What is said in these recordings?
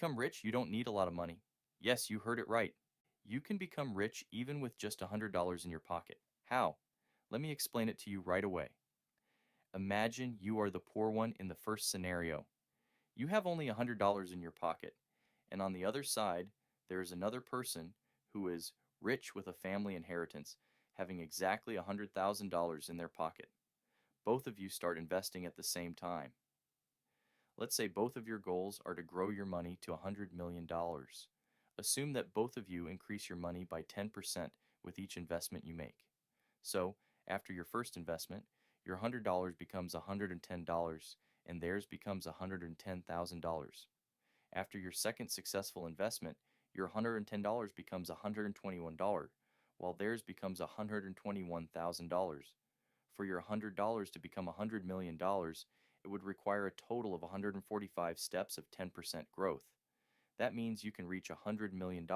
become rich, you don't need a lot of money. Yes, you heard it right. You can become rich even with just $100 in your pocket. How? Let me explain it to you right away. Imagine you are the poor one in the first scenario. You have only $100 in your pocket, and on the other side, there is another person who is rich with a family inheritance, having exactly $100,000 in their pocket. Both of you start investing at the same time. Let's say both of your goals are to grow your money to $100 million. Assume that both of you increase your money by 10% with each investment you make. So, after your first investment, your $100 becomes $110 and theirs becomes $110,000. After your second successful investment, your $110 becomes $121, while theirs becomes $121,000. For your $100 to become $100 million, it would require a total of 145 steps of 10% growth. That means you can reach $100 million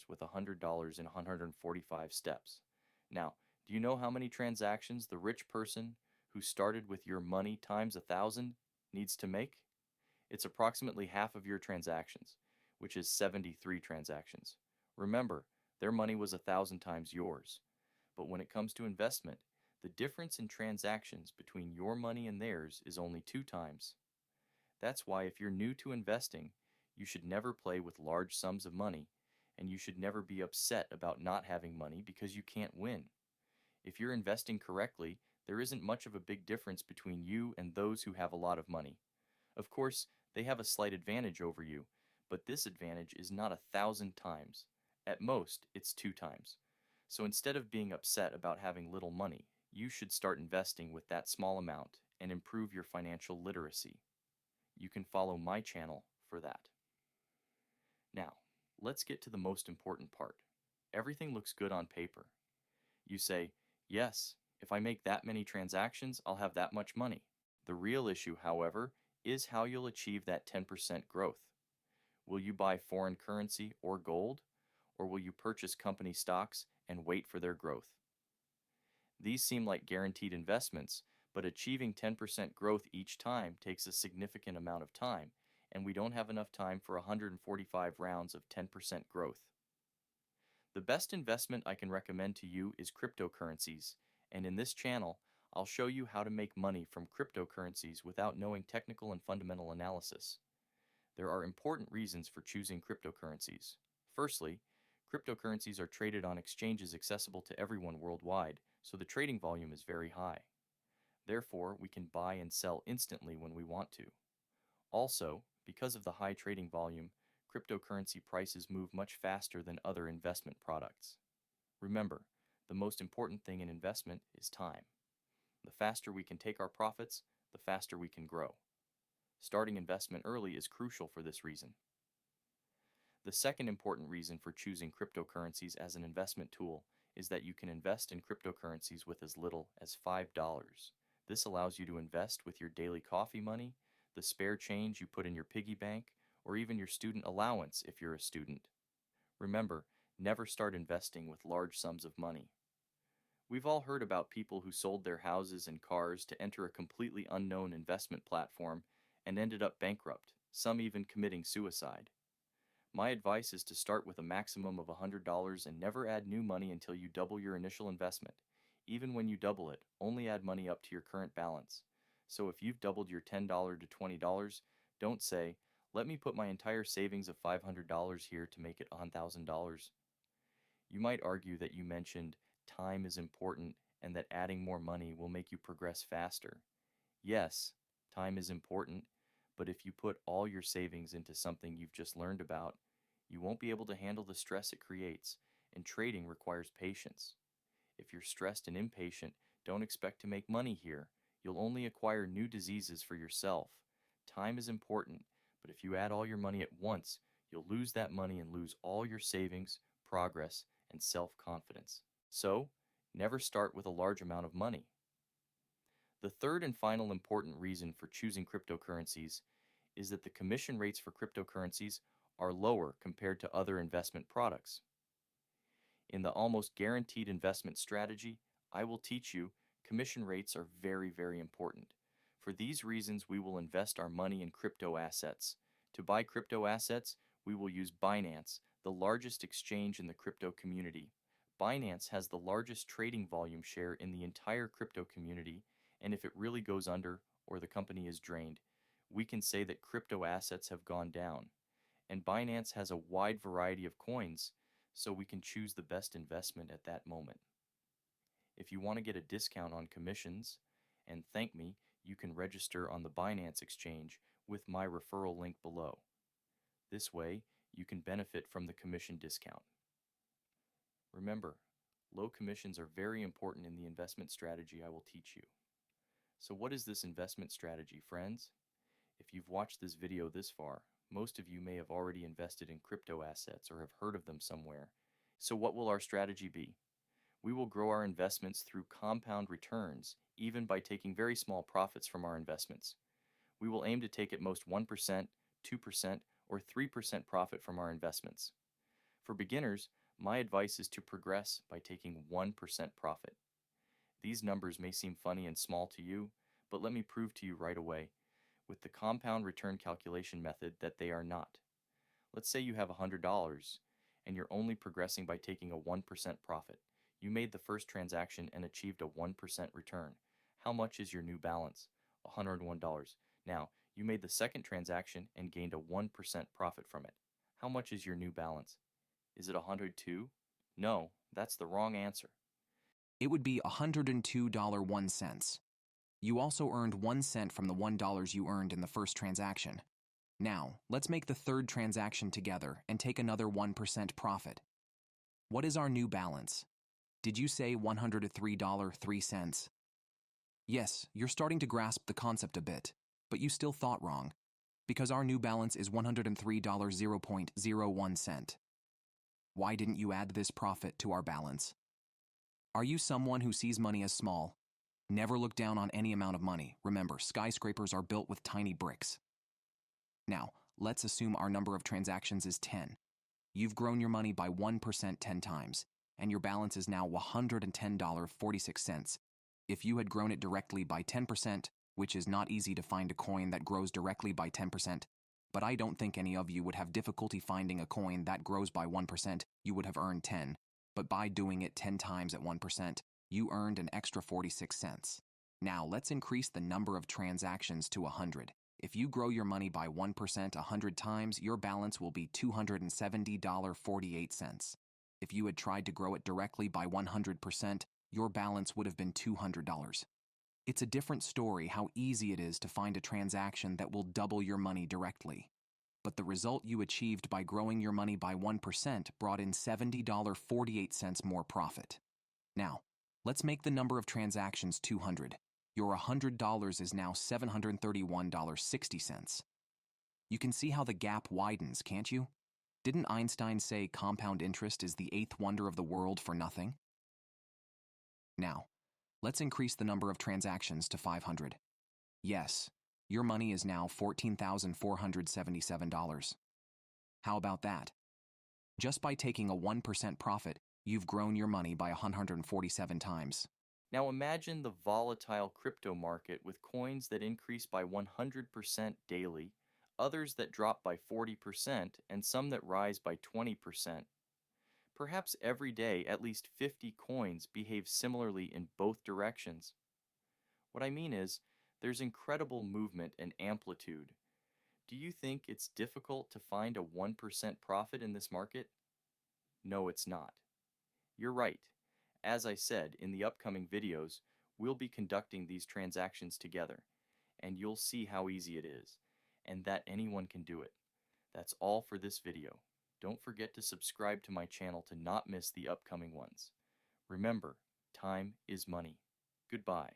with $100 in 145 steps. Now, do you know how many transactions the rich person who started with your money times 1,000 needs to make? It's approximately half of your transactions, which is 73 transactions. Remember, their money was 1,000 times yours. But when it comes to investment, the difference in transactions between your money and theirs is only 2 times. That's why if you're new to investing, you should never play with large sums of money, and you should never be upset about not having money because you can't win. If you're investing correctly, there isn't much of a big difference between you and those who have a lot of money. Of course, they have a slight advantage over you, but this advantage is not 1,000 times. At most, it's 2 times. So instead of being upset about having little money, you should start investing with that small amount and improve your financial literacy. You can follow my channel for that. Now, let's get to the most important part. Everything looks good on paper. You say, yes, if I make that many transactions, I'll have that much money. The real issue, however, is how you'll achieve that 10% growth. Will you buy foreign currency or gold, or will you purchase company stocks and wait for their growth? These seem like guaranteed investments, but achieving 10% growth each time takes a significant amount of time, and we don't have enough time for 145 rounds of 10% growth. The best investment I can recommend to you is cryptocurrencies, and in this channel, I'll show you how to make money from cryptocurrencies without knowing technical and fundamental analysis. There are important reasons for choosing cryptocurrencies. Firstly, cryptocurrencies are traded on exchanges accessible to everyone worldwide, so the trading volume is very high. Therefore, we can buy and sell instantly when we want to. Also, because of the high trading volume, cryptocurrency prices move much faster than other investment products. Remember, the most important thing in investment is time. The faster we can take our profits, the faster we can grow. Starting investment early is crucial for this reason. The second important reason for choosing cryptocurrencies as an investment tool is that you can invest in cryptocurrencies with as little as $5. This allows you to invest with your daily coffee money, the spare change you put in your piggy bank, or even your student allowance if you're a student. Remember, never start investing with large sums of money. We've all heard about people who sold their houses and cars to enter a completely unknown investment platform and ended up bankrupt, some even committing suicide. My advice is to start with a maximum of $100 and never add new money until you double your initial investment. Even when you double it, only add money up to your current balance. So if you've doubled your $10 to $20, don't say, let me put my entire savings of $500 here to make it $1,000. You might argue that you mentioned time is important and that adding more money will make you progress faster. Yes, time is important, but if you put all your savings into something you've just learned about, you won't be able to handle the stress it creates, and trading requires patience. If you're stressed and impatient, don't expect to make money here. You'll only acquire new diseases for yourself. Time is important, but if you add all your money at once, you'll lose that money and lose all your savings, progress, and self-confidence. So, never start with a large amount of money. The third and final important reason for choosing cryptocurrencies is that the commission rates for cryptocurrencies are lower compared to other investment products. In the almost guaranteed investment strategy I will teach you, commission rates are very, very important. For these reasons, we will invest our money in crypto assets. To buy crypto assets, We will use Binance, the largest exchange in the crypto community. Binance has the largest trading volume share in the entire crypto community, and if it really goes under or the company is drained, we can say that crypto assets have gone down. And Binance has a wide variety of coins, so we can choose the best investment at that moment. If you want to get a discount on commissions and thank me, you can register on the Binance exchange with my referral link below. This way, you can benefit from the commission discount. Remember, low commissions are very important in the investment strategy I will teach you. So what is this investment strategy, friends? If you've watched this video this far, most of you may have already invested in crypto assets or have heard of them somewhere. So what will our strategy be? We will grow our investments through compound returns, even by taking very small profits from our investments. We will aim to take at most 1%, 2%, or 3% profit from our investments. For beginners, my advice is to progress by taking 1% profit. These numbers may seem funny and small to you, but let me prove to you right away, with the compound return calculation method, that they are not. Let's say you have $100 and you're only progressing by taking a 1% profit. You made the first transaction and achieved a 1% return. How much is your new balance? $101. Now, you made the second transaction and gained a 1% profit from it. How much is your new balance? Is it 102? No, that's the wrong answer. It would be $102.01. You also earned 1 cent from the $1 you earned in the first transaction. Now, let's make the third transaction together and take another 1% profit. What is our new balance? Did you say $103.03? Yes, you're starting to grasp the concept a bit, but you still thought wrong, because our new balance is $103.01. Why didn't you add this profit to our balance? Are you someone who sees money as small? Never look down on any amount of money. Remember, skyscrapers are built with tiny bricks. Now, let's assume our number of transactions is 10. You've grown your money by 1% 10 times, and your balance is now $110.46. If you had grown it directly by 10%, which is not easy to find a coin that grows directly by 10%, but I don't think any of you would have difficulty finding a coin that grows by 1%, you would have earned 10. But by doing it 10 times at 1%, you earned an extra 46 cents. Now, let's increase the number of transactions to 100. If you grow your money by 1% 100 times, your balance will be $270.48. If you had tried to grow it directly by 100%, your balance would have been $200. It's a different story how easy it is to find a transaction that will double your money directly. But the result you achieved by growing your money by 1% brought in $70.48 more profit. Now, let's make the number of transactions 200. Your $100 is now $731.60. You can see how the gap widens, can't you? Didn't Einstein say compound interest is the eighth wonder of the world for nothing? Now, let's increase the number of transactions to 500. Yes, your money is now $14,477. How about that? Just by taking a 1% profit, you've grown your money by 147 times. Now imagine the volatile crypto market with coins that increase by 100% daily, others that drop by 40%, and some that rise by 20%. Perhaps every day at least 50 coins behave similarly in both directions. What I mean is, there's incredible movement and amplitude. Do you think it's difficult to find a 1% profit in this market? No, it's not. You're right. As I said, in the upcoming videos, we'll be conducting these transactions together, and you'll see how easy it is, and that anyone can do it. That's all for this video. Don't forget to subscribe to my channel to not miss the upcoming ones. Remember, time is money. Goodbye.